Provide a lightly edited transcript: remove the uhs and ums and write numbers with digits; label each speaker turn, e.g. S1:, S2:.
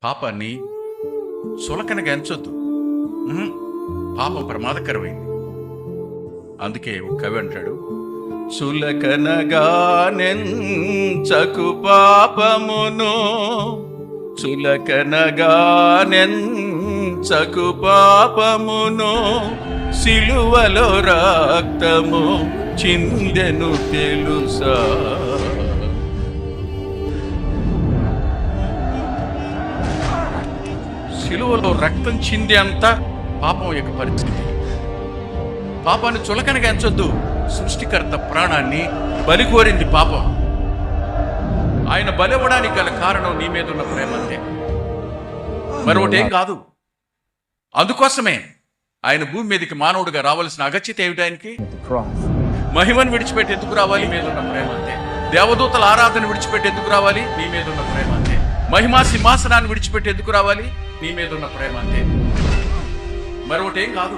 S1: పాపాన్ని చులకనగా ఎంచొద్దు. పాపం ప్రమాదకరమైంది. అందుకే ఒక కవి అంటాడు, చులకనగా నెంచకు పాపమును, చులకనగా నెంచకు పాపమును, సిలువలో రక్తము చిందెను తెలుసా. సిలువలో రక్తం చిందే అంత పాపం యొక్క పరిస్థితి. పాపాన్ని చులకనగా ఎంచొద్దు. సృష్టికర్త ప్రాణాన్ని బలి కోరింది పాపం. ఆయన బలివ్వడానికి గల కారణం నీ మీద ఉన్న ప్రేమ అంతే, మరొకటేం కాదు. అందుకోసమే ఆయన భూమి మీదకి మానవుడిగా రావాల్సిన అగత్యత ఏమిటి? ఆయనకి మహిమను విడిచిపెట్టి ఎందుకు రావాలి? మీద ఉన్న ప్రేమ అంతే. దేవదూతల ఆరాధన విడిచిపెట్టి ఎందుకు రావాలి? నీ మీద ఉన్న ప్రేమ అంతే. మహిమా సింహాసనాన్ని విడిచిపెట్టి ఎందుకు రావాలి? నీ మీద ఉన్న ప్రేమ అంతే, మరొకటేం కాదు.